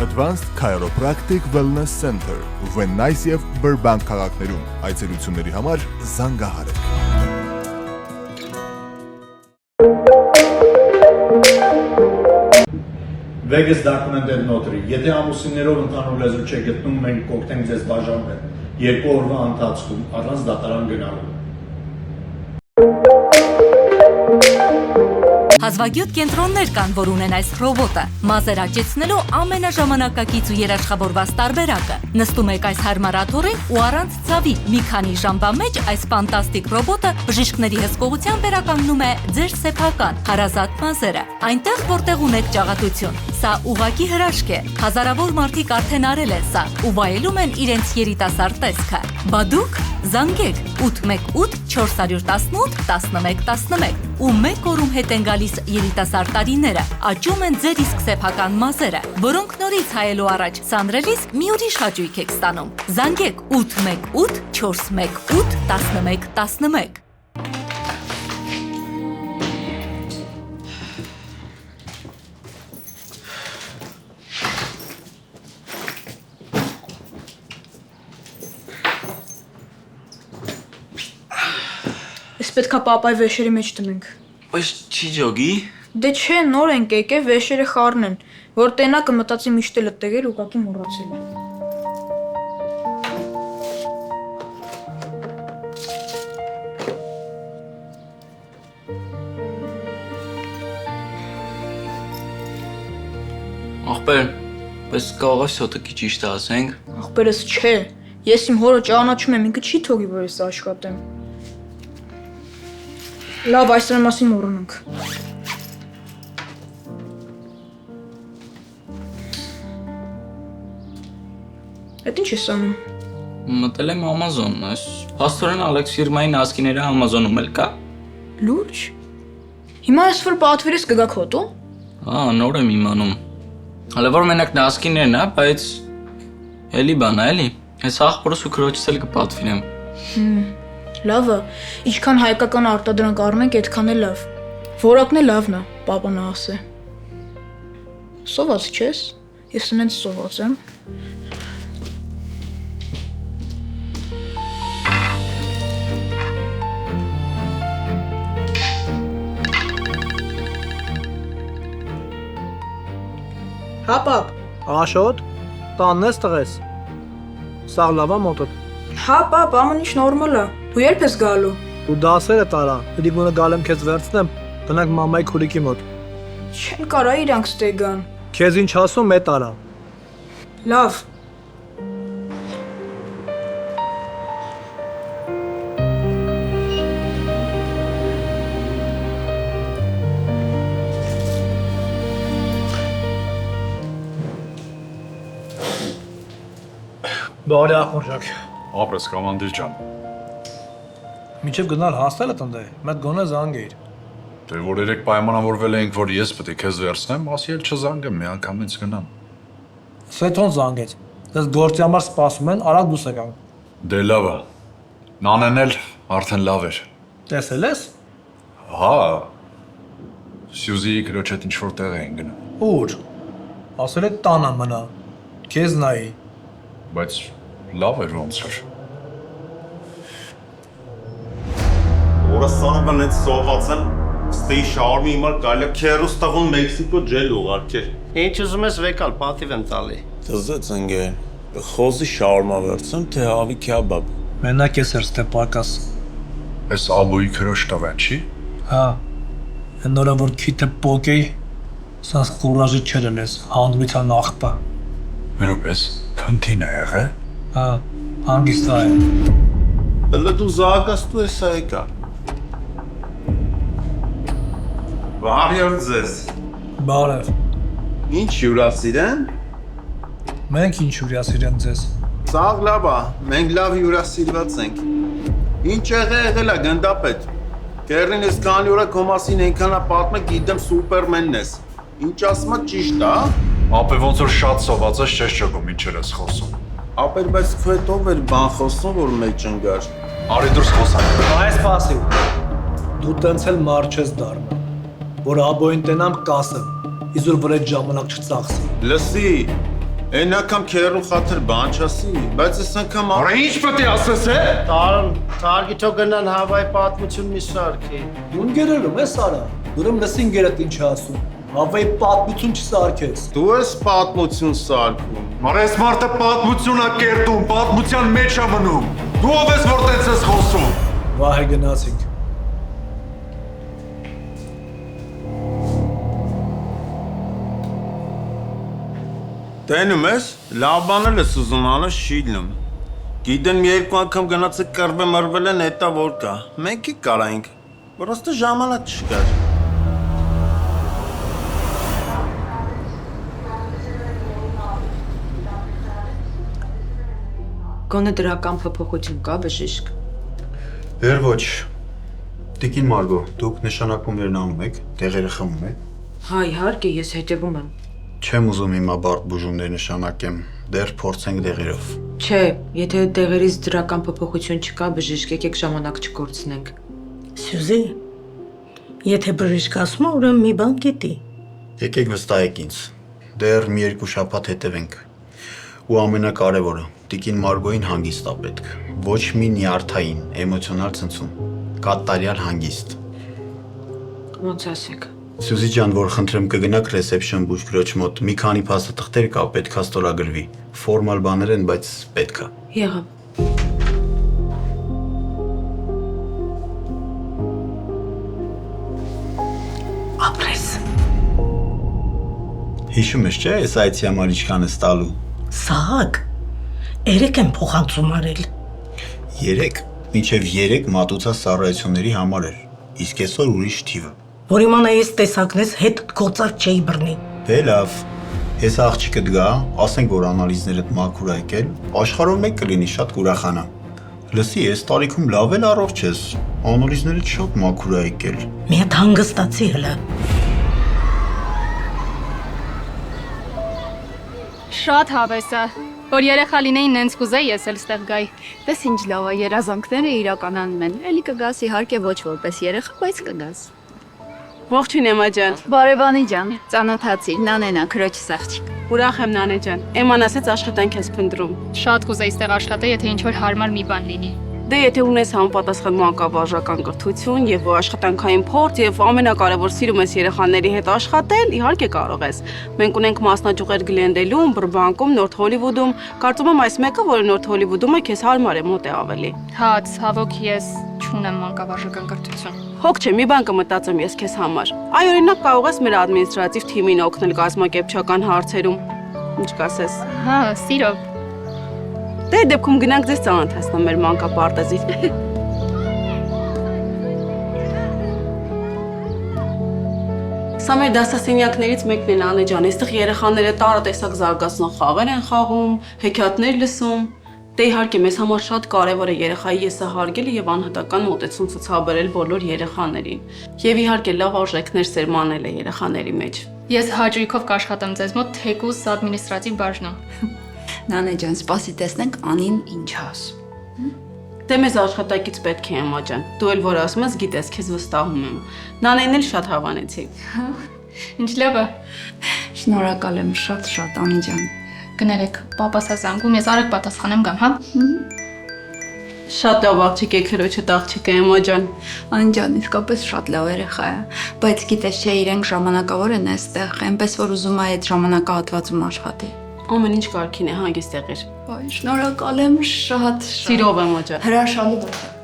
[SPEAKER 12] Advanced Chiropractic Wellness Center, Venice եւ Burbank քաղաքներում։ Այցելությունների համար զանգահարեք։
[SPEAKER 5] Vegas documented notary։ Եթե ամուսիններով ընդհանուր լեզու չեք գտնում, մենք կօգնենք ձեզ բաժանվել 2 օրվա ընթացքում առանց դատարան գնալու։
[SPEAKER 13] Հազվագյուտ կենտրոններ կան, որ ունեն այս ռոբոտը, մազեր աճեցնելու ամենաժամանակակից ու երաշխավորված տարբերակը։ Նստում եք այս հարմար աթոռին ու առանց ցավի մի քանի ժամվա մեջ այս ֆանտաստիկ ռոբոտը բժիշկների հսկողությամբ վերականգնում է ձեր սեփական հարազատ մազերը, այնտեղ որտեղ ունեք ճաղատություն։ Սա ուղղակի հրաշք է։ Հազարավոր մարդիկ արդեն արել են սա ու վայելում են իրենց երիտասարդ տեսքը։ Բա դուք զանգեք 818 418 1111 ու մեկ օրում հետ են գալիս երիտասարդ տարիները, աճում են ձեր իսկ սեփական մազերը, որոնք նորից հայելու առաջ սանրելիս մի ուրիշ հաճույք եք ստանում։ Զանգեք 818 418 1111։
[SPEAKER 4] Պետք է պապայի վեշերի մեջ դնենք։
[SPEAKER 21] Բայց չի ջոգի։
[SPEAKER 4] Դե չէ, նոր ենք եկել, վեշերը խառն են, որ տենակը մտածի միշտ էլ տեղեր ուղակի մոռացել է։
[SPEAKER 21] Ախպեր, պես կարող ես սոտը ճիշտ ասենք։
[SPEAKER 4] Ախպերս չէ, ես իմ հորը ճանաչում եմ, ինքը չի թողի, որ ես աշխատեմ։ Լավ, այսօր մասին մոռանանք։ Էդ ինչ ես անում։
[SPEAKER 21] Մտել եմ Amazon, այս փաստորեն Ալեքս ֆիրմայի նասկիները Amazon-ում էլ կա։
[SPEAKER 4] Լուրջ։ Հիմա ես որ պատվիրես կգաք հոտո։
[SPEAKER 21] Հա, նոր եմ իմանում։ Հələ որ մենակ նասկիներն է, բայց էլի բան է, էլի։ Ես աղբորս ու քրոջս էլ կպատվիրեմ։
[SPEAKER 4] Լավը, ինչքան հայկական արտադրանք առնենք, այդքան է լավ։ Որակն է լավն է, պապան ասե։ Սոված չես։ Ես ինձ սոված եմ։
[SPEAKER 5] Հա, պապ։ Աշոտ, տանն ես տղես։ Սաղ լավա մոտդ։
[SPEAKER 4] Հա, պապ, ամեն ինչ նորմալ է։ Դու երբ ես գալու։
[SPEAKER 5] Դու դասերը տարա, դի գոնե գալեմ քեզ վերցնեմ, գնանք մամայի քուրիկի մոտ։
[SPEAKER 4] Չեն կարա իրանք ստե գան։
[SPEAKER 5] Քեզ ինչ ասում, է տարա։
[SPEAKER 4] Լավ։
[SPEAKER 5] Բարի ախորժակ։
[SPEAKER 23] Ապրես կամանդիր ջան։
[SPEAKER 5] Միջև գնալ հասնել է տնդ է, մեկ գոնե զանգեիր։
[SPEAKER 23] Դե որ երեք պայմանավորվել էինք, որ ես պետք է քեզ վերցնեմ, ասի էլ չզանգեմ, մի անգամից գնամ։
[SPEAKER 5] Սեթոն զանգեց։ Դες գործի համար սպասում են, արագ դուրս եկան։
[SPEAKER 23] Դե լավ է։ Նանեն էլ արդեն լավ էր։
[SPEAKER 5] Տեսել ես։
[SPEAKER 23] Հա։ Սյուզի քրոջ հետ ինչ որ տեղ էին գնում։
[SPEAKER 5] Ուր։ Ասել է տանը մնա։ Քեզ նայի։
[SPEAKER 23] Բայց լավ էր ոնց էր։
[SPEAKER 2] Օրասանը բնեց սոված են, ստեի շարմի իմար կայլը քերուս տաղուն Մեքսիկո ջել ուղարկեր։
[SPEAKER 3] Ինչ ուզում ես վեկալ, պատիվ եմ տալի։
[SPEAKER 2] Տզեց ընգեն, խոզի շարմա վերցեմ, թե հավի քյաբաբ։
[SPEAKER 5] Մենակ ես էր ստեպարկաս։
[SPEAKER 23] Այս աբույի քրոջ տվեն չի։
[SPEAKER 5] Հա։ Նորա որ քիթը պոկեի, սանց կուրաժի չեր ես, հանդրության աղբա։
[SPEAKER 23] Մենոպես, փնթին է եղե։
[SPEAKER 5] Հա, հանգիստա է։
[SPEAKER 2] Դլը դու զագաստու ես այկա։ Բարյար ձեզ։
[SPEAKER 5] Բարև։
[SPEAKER 2] Ինչ յուրասիրեն։
[SPEAKER 5] Մենք ինչ յուրասիրեն ձեզ։
[SPEAKER 2] Սաղ լավ է, մենք լավ յուրասիրված ենք։ Ինչ եղել է գնդապետ։ Կերին ես քանի օրա քո մասին այնքանա պատմը գիտեմ սուպերմենն ես։ Ինչ ասում է ճիշտ է։
[SPEAKER 23] Ապե ոնց որ շատ սոված ես չես ճոգում ինչեր ես խոսում։
[SPEAKER 2] Ապեր բայց քո հետ ով էր բան խոսում որ մեջ ընկար։
[SPEAKER 23] Արի դուրս խոսանք։
[SPEAKER 5] Այս փասի։ Դու տենց էլ մար չես դառնա, որ աբոյին տենամ կասեմ, իզուր վրա ժամանակ չծախսի։
[SPEAKER 2] Լսի, այն անգամ քերու խաթր բան չասի, բայց այս անգամ
[SPEAKER 23] Արա ինչ պետք է ասես է։
[SPEAKER 3] Տարն, թարգի թող գնան հավայի պատմություն մի սարքի։
[SPEAKER 5] Դու գերերում ես արա։ Դուրում լսին գերդ ինչ ասում։ Հավայի պատմություն չսարքես։
[SPEAKER 2] Դու ես պատմություն սարքում։
[SPEAKER 23] Արա այս մարդը պատմություն է կերտում, պատմության մեջ է մնում։ Դու ով ես որ տենց ես խոսում։
[SPEAKER 5] Վահե գնացինք։
[SPEAKER 2] Տենում ես, լավ բանել ես ուզում անես շիլնում։ Գիտեն մի երկու անգամ գնացը կրվե մրվել են հետա որ կա։ Մենք ի կարայինք, որոստը ժամանակ չկար։
[SPEAKER 6] Գոնե դրական փոփոխություն կա բժիշկ։
[SPEAKER 14] Դեռ ոչ։ Տիկին Մարգո, դուք նշանակումներն անում եք, տեղերը խմում եք։
[SPEAKER 6] Հա, իհարկե, ես հետևում եմ։
[SPEAKER 14] Չեմ ուզում հիմա բարդ բուժումներ նշանակեմ, դեռ փորձենք դեղերով։
[SPEAKER 6] Չէ, եթե տեղերից դրական փոփոխություն չկա, բժիշկ, եկեք ժամանակ չկորցնենք։
[SPEAKER 16] Սյուզի, եթե բժիշկ ասում է, ուրեմն մի բան գիտի։
[SPEAKER 14] Եկեք վստահեք ինձ։ Դեռ մի երկու շաբաթ հետևենք։ Ու ամենակարևորը, տիկին Մարգոին հանգիստ է պետք։ Ոչ մի նյարդային, էմոցիոնալ ցնցում։ Կատարյալ հանգիստ։
[SPEAKER 6] Ոնց ասեք։
[SPEAKER 14] Սյուզի ջան, որ խնդրեմ կգնաք ռեսեպշն բուժքրոջ մոտ, մի քանի փաստաթղթեր կա, պետքա ստորագրվի։ Ֆորմալ բաներ են, բայց պետքա։
[SPEAKER 6] Եղավ։
[SPEAKER 16] Ապրես։
[SPEAKER 14] Հիշում ես, չէ՞, այս այցի համար ինչքան ես տալու։
[SPEAKER 16] Սահակ, երեք եմ փոխանցում արել։
[SPEAKER 14] 3, մինչև 3 մատուցա սառայությունների համար էր, իսկ այսօր ուրիշ թիվը։
[SPEAKER 16] Որ իմանայես տեսակնես հետ գոցար չէի բռնի։
[SPEAKER 14] Դե լավ, ես աղջիկդ գա, ասենք որ անալիզներդ մաքուր է եկել, աշխարհով մեկ կլինի շատ կուրախանա։ Լսի, այս տարիքում լավ էլ առողջ ես, անալիզներդ շատ մաքուր է եկել։
[SPEAKER 16] Մի հատ հանգստացի հլը։
[SPEAKER 15] Շատ հավես է, որ երեխա լինեին նենց կուզեի ես էլ ստեղ գայի։
[SPEAKER 19] Տես ինչ լավ է, երազանքները իրականանում են։ Էլի կգաս իհարկե ոչ որպես երեխա, բայց կգաս։
[SPEAKER 20] Ողջույն Էմա ջան։
[SPEAKER 19] Բարևանի ջան, ծանոթացիր, Նանենա, քրոջս աղջիկ։
[SPEAKER 20] Ուրախ եմ Նանե ջան։ Էման ասեց աշխատանք ես փնտրում։
[SPEAKER 15] Շատ կուզեի ստեղ աշխատել, եթե ինչ-որ հարմար մի բան լինի։
[SPEAKER 20] Դե եթե ունես համապատասխան մանկավարժական կրթություն եւ աշխատանքային փորձ եւ ամենակարևոր սիրում ես երեխաների հետ աշխատել, իհարկե կարող ես։ Մենք ունենք մասնաճյուղեր Գլենդելում, Բրբանկում, Նորթ Հոլիվուդում։ Կարծում եմ այս մեկը, որը Նորթ Հոլիվուդում է, քեզ հարմար է, մոտ է ավելի։
[SPEAKER 15] Հա, ցավոք ես չունեմ մանկավարժական կրթություն։
[SPEAKER 20] Հոգ չէ, մի բան կմտածեմ ես քեզ համար։ Այ օրինակ կարող ես մեր ադմինիստրատիվ թիմին օգնել կազմակերպչական հարցերում։ Ինչ կասես։
[SPEAKER 15] Հա, սիրով։
[SPEAKER 20] Դե դեպքում գնանք ձեզ ծանոթացնեմ մեր մանկապարտեզին։ Սա մեր դասասենյակներից մեկն է Նանե ջան, այստեղ երեխաները տարատեսակ զարգացնող խաղեր են խաղում, հեքիաթներ լսում, Դե իհարկե մեզ համար շատ կարևոր է երեխայի եսը հարգելը եւ անհատական մոտեցում ցուցաբերել բոլոր երեխաներին։ Եվ իհարկե լավ արժեքներ սերմանել է երեխաների մեջ։
[SPEAKER 15] Ես հաճույքով կաշխատեմ ձեզ մոտ թեկուզ ադմինիստրատիվ բաժնում։
[SPEAKER 19] Նանե ջան, սպասի տեսնենք Անին ինչ ասում։
[SPEAKER 20] Դե մեզ աշխատակից պետք է Էմմա ջան։ Դու էլ որ ասում ես, գիտես, քեզ վստահում եմ։ Նանեն էլ շատ հավանեցի։
[SPEAKER 15] Ինչ լավ է։
[SPEAKER 19] Շնորհակալ եմ շատ Անի ջան։
[SPEAKER 15] Գներեք, պապաս է զանգում, ես արագ պատասխանեմ գամ, հա։
[SPEAKER 20] Շատ լավ աղջիկ է քրոջդ աղջիկը Էմմա ջան։
[SPEAKER 19] Անի ջան, իսկապես շատ լավ երեխա է, բայց գիտես չէ, իրենք ժամանակավոր են այստեղ, այնպես որ ուզում է այդ ժամանակահատվածում աշխատի։
[SPEAKER 20] Ամեն ինչ կարքին է, հանգիստ եղիր։
[SPEAKER 19] Ոայ, շնորհակալ եմ շատ։
[SPEAKER 20] Սիրով եմ աջա։
[SPEAKER 19] Հրաշալի բան։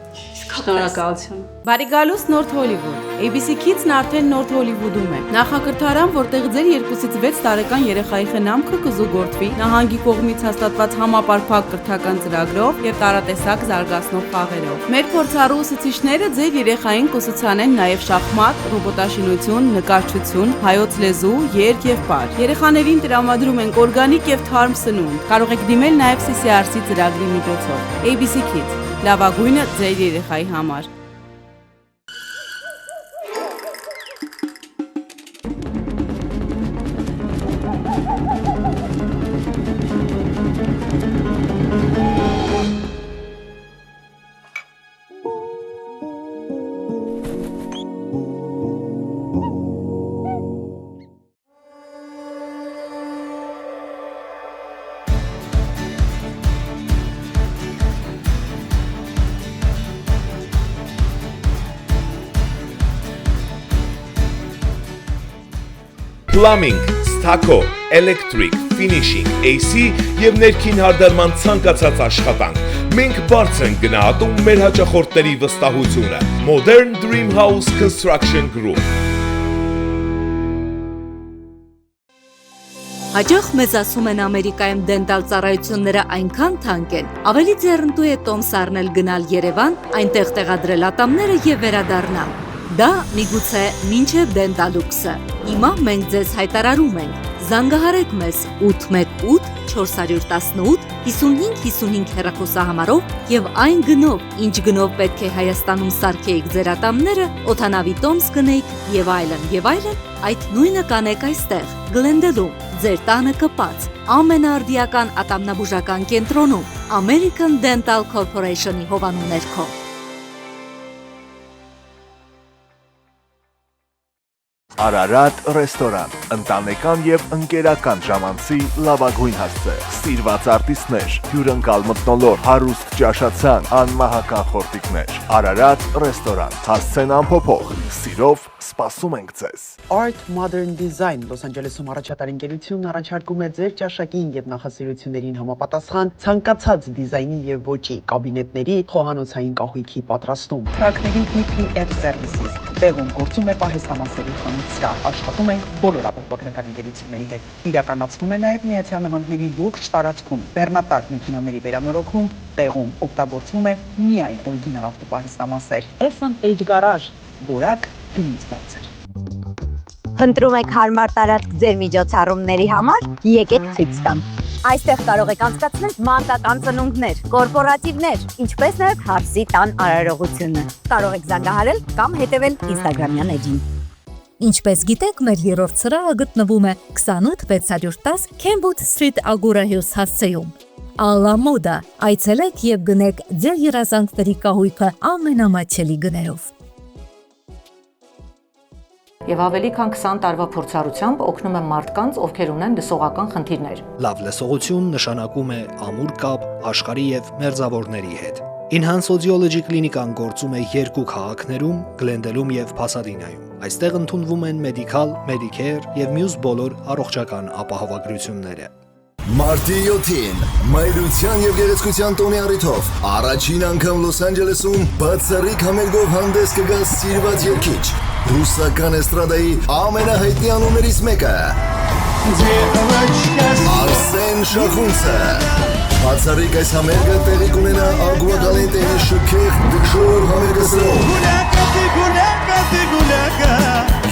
[SPEAKER 20] Շնորհակալություն։
[SPEAKER 8] Բարի գալուս Նորթ Հոլիվուդ։ ABC Kids-ն արդեն Նորթ Հոլիվուդում է։ Նախակրթարան, որտեղ ձեր 2-ից 6 տարեկան երեխայի խնամքը կզուգորդվի նահանգի կողմից հաստատված համապարփակ կրթական ծրագրով եւ տարատեսակ զարգացնող խաղերով։ Մեր փորձառու ուսուցիչները ձեր երեխային կուսուցանեն նաեւ շախմատ, ռոբոտաշինություն, նկարչություն, հայոց լեզու, երգ եւ պար։ Երեխաներին տրամադրում ենք օրգանիկ եւ թարմ սնունդ։ Կարող եք դիմել նաեւ CCRC ծրագրի միջոցով։ ABC Kids լավագույնը ձեր երեխայի համար։
[SPEAKER 24] Plumbing, Stucco, Electric, Finishing, AC եւ ներքին հարդարման ցանկացած աշխատանք։ Մենք բարձր ենք գնահատում մեր հաճախորդների վստահությունը։ Modern Dream House Construction Group։
[SPEAKER 13] Հաջող մեզ ասում են Ամերիկայում դենտալ ծառայությունները այնքան թանկ են, ավելի ձեռնտու է տոմս առնել գնալ Երևան, այնտեղ տեղադրել ատամները եւ վերադառնալ։ Դա միգուցե մինչև դենտալուքսը։ Հիմա մենք ձեզ հայտարարում ենք. զանգահարեք մեզ 818 418 5555 հեռախոսահամարով եւ այն գնով, ինչ գնով պետք է Հայաստանում սարքեիք ձեր ատամները, օդանավի տոմս գնեիք եւ այլն, այդ նույնը կանեք այստեղ, Գլենդելում, ձեր տանը կպած, ամենաարդիական ատամնաբուժական կենտրոնում, American Dental Corporation-ի հովանու ներքո։
[SPEAKER 12] Արարատ ռեստորան, ընտանեկան եւ ընկերական ժամանցի լավագույն հասցե, սիրված արտիստներ, հյուրընկալ մթնոլորտ, հարուստ ճաշացան, անմահական խորտիկներ։ Արարատ ռեստորան, հասցեն անփոփոխ, սիրով սպասում ենք ձեզ։
[SPEAKER 11] Art Modern Design Los Angeles-ում առաջատար ընկերությունն առաջարկում է ձեր ճաշակին եւ նախասիրություններին համապատասխան ցանկացած դիզայնի եւ ոճի կաբինետների խոհանոցային կահույքի պատրաստում։ Տրակների PPF Services տեղում գործում է պահեստամասերի խանութ, աշխատում են բոլոր ապօրինական ընկերությունների հետ։ Իրականացնում է նաեւ Միացյալ Նահանգների ողջ տարածքում բեռնատար մեքենաների վերանորոգում, տեղում օգտագործվում է միայն օրիգինալ ավտոպահեստամասեր։ S&H Garage, որակ դիմից բացեր։
[SPEAKER 9] Խնդրում եք հարմար տարածք ձեր միջոցառումների համար, եկեք ցույց տամ։ Այստեղ կարող եք անցկացնել մանկական ծնունդներ, կորպորատիվներ, ինչպես նաև հարսի տան արարողությունը։ Կարող եք զանգահարել կամ հետևել Instagram-յան էջին։
[SPEAKER 13] Ինչպես գիտեք, մեր երրորդ սրահը գտնվում է 28610 Kenwood Street Agora Hills հասցեում։ Alla Moda, այցելեք եւ գնեք ձեր երազանքների կահույքը ամենամատչելի գներով։
[SPEAKER 10] Եվ ավելի քան 20 տարվա փորձառությամբ օգնում եմ մարդկանց, ովքեր ունեն լսողական խնդիրներ։
[SPEAKER 5] Լավ լսողություն նշանակում է ամուր կապ աշխարհի եւ մերձավորների հետ։ Enhance Audiology կլինիկան գործում է 2 քաղաքներում՝ Գլենդելում եւ Փասադինայում։ Այստեղ ընդունվում են մեդիկալ, մեդիկեյր եւ մյուս բոլոր առողջական ապահովագրությունները։
[SPEAKER 18] Մարտի 7-ին մայրության եւ գեղեցկության տոնի առիթով առաջին անգամ Լոս Անջելեսում բացառիկ համերգով հանդես կգա սիրված երգիչ, ռուսական էստրադայի ամենահայտնի անուններից մեկը Արսեն Շախունցը։ Բացառիկ այս համերգը տեղի կունենա Ագուա Գալենտեի շքեղ դժոր համերգասրով։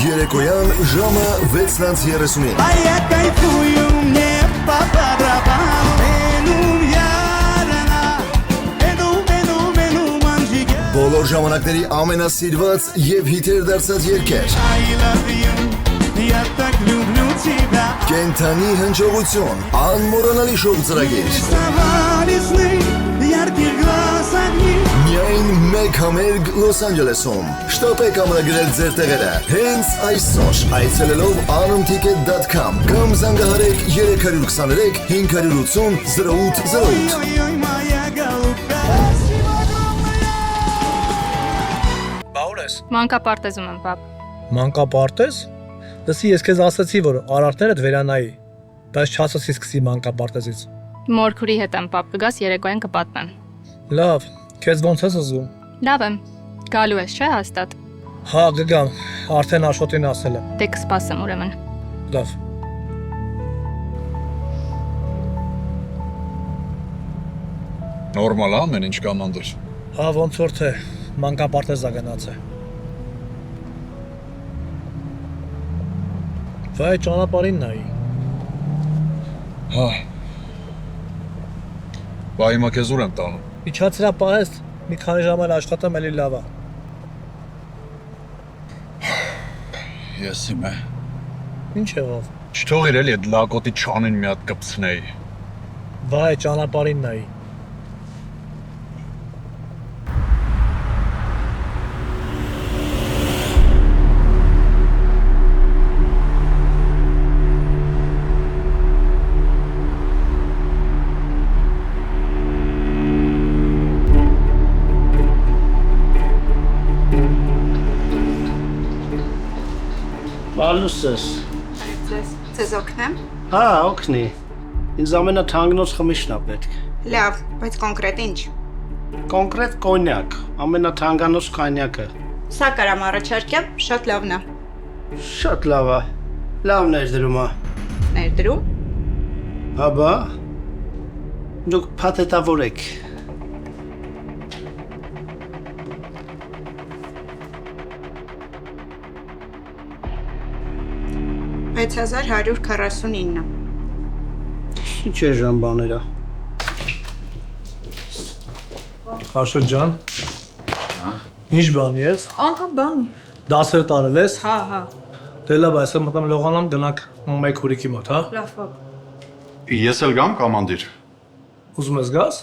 [SPEAKER 18] Երեկոյան ժամը 6:30։ Բոլոր ժամանակների ամենասիրված եւ հիթեր դարձած երգեր։ Կենթանի հնչողություն, անմոռանալի շոու ծրագիր։ Միայն մեկ համերգ Լոս Անջելեսում։ Շտապեք ամրագրել ձեր տեղերը հենց այսօր այցելելով anumticket.com կամ զանգահարեք 323 580 0808։
[SPEAKER 5] Բաուրես։
[SPEAKER 15] Մանկապարտեզում եմ, պապ։
[SPEAKER 5] Մանկապարտեզ։ Լսի, ես քեզ ասացի, որ արարքներդ վերանայի, բայց չասացի սկսի մանկապարտեզից։
[SPEAKER 15] Մորքուրի հետ եմ, պապ, կգաս երեկոյան կպատմեմ։
[SPEAKER 5] Լավ, քեզ ոնց ես ուզում։
[SPEAKER 15] Լավ եմ։ Գալու ես, չէ՞ հաստատ։
[SPEAKER 5] Հա, գգամ, արդեն Աշոտին ասել եմ։
[SPEAKER 15] Դե կսպասեմ ուրեմն։
[SPEAKER 5] Լավ։
[SPEAKER 23] Նորմալ է ամեն ինչ կամանդր։
[SPEAKER 5] Հա, ոնց որ թե, մանկապարտեզա գնաց է։ Վայ, ճանապարհին նայի։
[SPEAKER 23] Հա։ Բա հիմա քեզ ուր եմ տանում։
[SPEAKER 5] Իջացրա պահես, մի քանի ժամ էլ աշխատեմ, էլի լավ է։
[SPEAKER 23] Ես իմ է։
[SPEAKER 5] Ինչ եղավ։
[SPEAKER 23] Չթողիր էլի այդ լակոտի չանին մի հատ կպցնեի։
[SPEAKER 5] Վայ, ճանապարհին նայի։
[SPEAKER 3] Բալուսս։
[SPEAKER 19] Ձեզ օգնեմ։
[SPEAKER 3] Հա, օգնի։ Ինձ ամենաթանկնոց խմիչն է պետք։
[SPEAKER 19] Լավ, բայց կոնկրետ ինչ։
[SPEAKER 3] Կոնկրետ կոնյակ, ամենաթանկանոց կոնյակը։
[SPEAKER 19] Սա կարամ առաջարկեմ, շատ լավն է։
[SPEAKER 3] Շատ լավ է։ Լավ ներդրում է։
[SPEAKER 19] Ներդրում։
[SPEAKER 3] Հաբա։ Դուք փաթեթավոր եք։
[SPEAKER 19] $6149։
[SPEAKER 3] Ինչ է ժամբաները։
[SPEAKER 5] Աշոտ ջան։ Ինչ բան ես։
[SPEAKER 6] Ահա բան։
[SPEAKER 5] Դասեր տարել ես։
[SPEAKER 6] Հա, հա։
[SPEAKER 5] Դե լավ, այսօր մտամ լողանամ գնանք մեկ հուրիկի մոտ, հա։
[SPEAKER 6] Լավ, պապ։
[SPEAKER 23] Ես էլ գամ կամանդիր։
[SPEAKER 5] Ուզում ես գաս։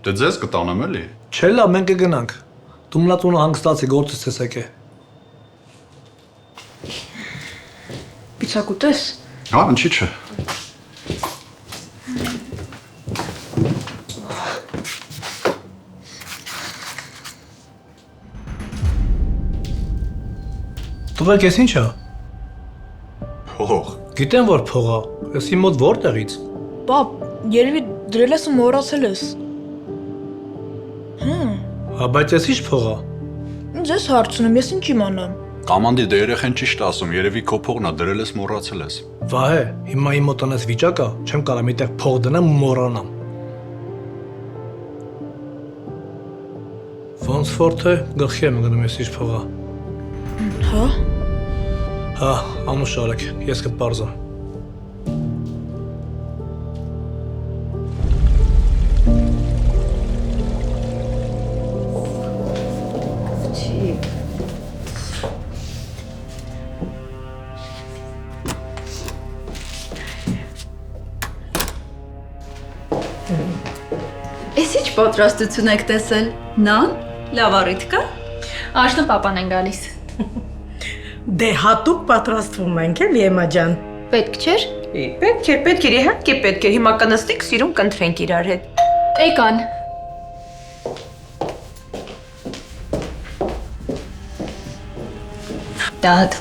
[SPEAKER 23] Դե ձեզ կտանեմ էլի։
[SPEAKER 5] Չէ, լավ, մենք կգնանք։ Դու մնա տունը հանգստացի, գործից ես եկե։
[SPEAKER 6] Պիցա կուտես։
[SPEAKER 23] Հա, ինչի՞ չէ։
[SPEAKER 5] Տղեկ, ես ինչ է։
[SPEAKER 23] Փող։
[SPEAKER 5] Գիտեմ, որ փող է։ Ես իմ մոտ որտեղից։
[SPEAKER 16] Պապ, երևի դրել ես ու մոռացել ես։
[SPEAKER 5] Հա, բայց ես ի՞նչ փող է։
[SPEAKER 16] Ինձ ես հարցնում, ես ինչ իմանամ։
[SPEAKER 23] Կամանդիր, դե երեխեն ճիշտ ասում, երևի քո փողն է, դրել ես մոռացել ես։
[SPEAKER 5] Վահե, հիմա իմ մոտ անես վիճակ է, չեմ կարող միտեղ փող դնեմ ու մոռանամ։ Ոնց որ թե գլխի եմ գնում ես իր փողը։
[SPEAKER 16] Հա։
[SPEAKER 5] Հա, ամուշ արեք, ես կպարզեմ։
[SPEAKER 19] Էս ինչ պատրաստություն եք տեսել։ Նան, լավ առիթ կա։
[SPEAKER 15] Աշնը պապան են գալիս։
[SPEAKER 16] Դե հատուկ պատրաստվում ենք էլ Եմա ջան։
[SPEAKER 15] Պետք չէր։
[SPEAKER 6] Պետք է, իհարկե պետք է։ Հիմա կնստենք, սիրուն կընտրենք իրար հետ։
[SPEAKER 15] Էկան։ Դադ։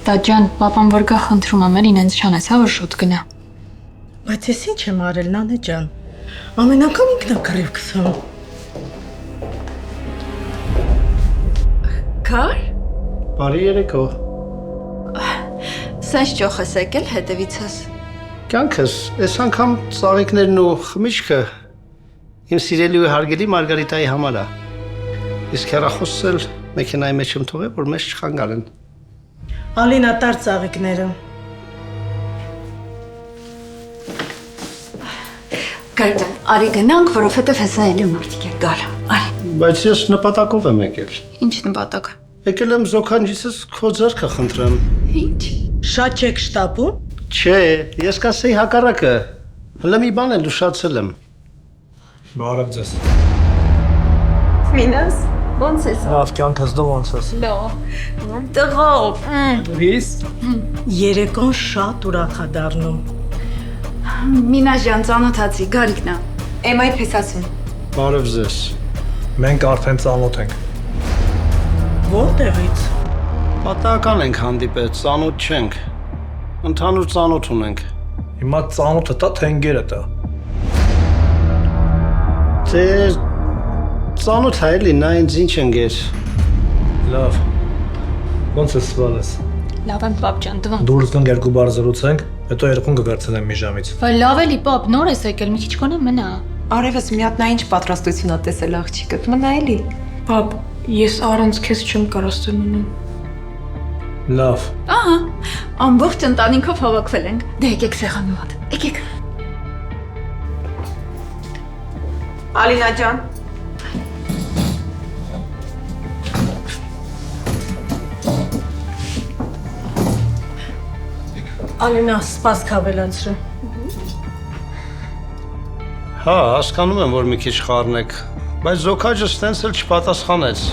[SPEAKER 15] Դադ ջան, պապան որ գա խնդրում եմ, ինձ չանես, հա որ շուտ գնա։
[SPEAKER 16] Բայց ես ինչ եմ արել, Նանե ջան։ Ամեն անգամ ինքն է կռիվ գցում։
[SPEAKER 19] Քար։
[SPEAKER 3] Բարի երեկո։
[SPEAKER 19] Սենց ճոխ ես եկել հետևիցս։
[SPEAKER 3] Կյանքս, այս անգամ ծաղիկներն ու խմիչքը իմ սիրելի ու հարգելի Մարգարիտայի համար է։ Իսկ հեռախոսս էլ մեքենայի մեջ եմ թողել, որ մեզ չխանգարեն։
[SPEAKER 16] Ալինա, տար ծաղիկները։
[SPEAKER 19] Գարդան, արի գնանք, որովհետև հեսա էլի մարդիկ է գալ։
[SPEAKER 3] Բայց ես նպատակով եմ եկել։
[SPEAKER 19] Ինչ նպատակ։
[SPEAKER 3] Եկել եմ զոքանջիսս քո ձեռքը խնդրեմ։
[SPEAKER 19] Ինչ։
[SPEAKER 16] Շատ չեք շտապում։
[SPEAKER 3] Չէ, ես կասեի հակառակը։ Հələ մի բան էլ ուշացել եմ։
[SPEAKER 5] Բարև ձեզ։
[SPEAKER 9] Մինաս, ոնց ես։
[SPEAKER 5] Լավ, կյանքս դու ոնց ես։
[SPEAKER 9] Լավ։ Տղով։
[SPEAKER 5] Ռիս։
[SPEAKER 16] Երեկոն շատ ուրախ է դառնում։
[SPEAKER 19] Մինա ջան, ծանոթացի, Գարիկն է։ Էմայի փեսասուն։
[SPEAKER 3] Բարև ձեզ։
[SPEAKER 5] Մենք արդեն ծանոթ ենք։
[SPEAKER 16] Որտեղից։
[SPEAKER 3] Պատահական ենք հանդիպել, ծանոթ չենք։ Ընդհանուր ծանոթ ունենք։
[SPEAKER 5] Հիմա ծանոթը տա թե ընկերը տա։
[SPEAKER 3] Դե ծանոթ է էլի, նա ինձ ինչ ընկեր։
[SPEAKER 5] Լավ։ Ոնց ես սվալես։
[SPEAKER 15] Լավ եմ, պապ ջան, դվան։
[SPEAKER 5] Դուրս գանք երկու բառ զրուցենք, հետո երկուն կվերցնեմ մի ժամից։
[SPEAKER 15] Վայ լավ էլի, պապ, նոր ես եկել, մի քիչ կոնե մնա։
[SPEAKER 6] Արևս մի հատ նա ինչ պատրաստություն ա տեսել աղջիկը։ Մնա էլի։
[SPEAKER 15] Պապ, ես առանց քեզ չեմ կարող ստել մնալ։
[SPEAKER 5] Լավ։
[SPEAKER 19] Ահա, ամբողջ ընտանիքով հավաքվել ենք։ Դե եկեք սեղանի մոտ։ Եկեք։
[SPEAKER 6] Ալինա ջան։
[SPEAKER 16] Ալինա, սպասք ավելացրու։
[SPEAKER 3] Հա, հասկանում եմ, որ մի քիչ խառնեք, բայց զոքաջը ստենց էլ չպատասխանեց։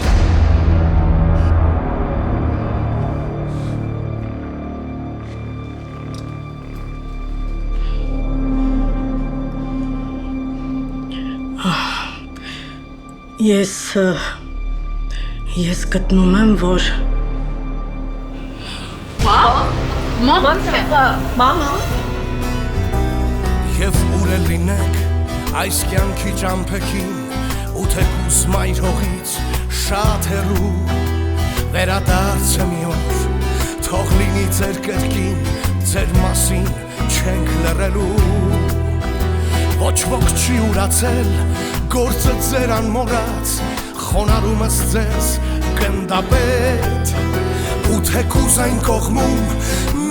[SPEAKER 16] Ես գտնում եմ, որ
[SPEAKER 15] Մամա։
[SPEAKER 1] Եվ ուր էլ լինեք այս կյանքի ճամփեքին ու թեկուզ մայր հողից շատ հեռու վերադարձը մի օր թող լինի ձեր կրկին ձեր մասին չենք լռելու ոչ ոք չի ուրացել գործը ձեր անմոռաց խոնարհումս ձեզ գնդապետ ու թեկուզ այն կողմում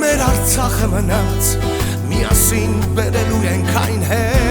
[SPEAKER 1] մեր Արցախը մնաց միասին բերելու ենք այն հետ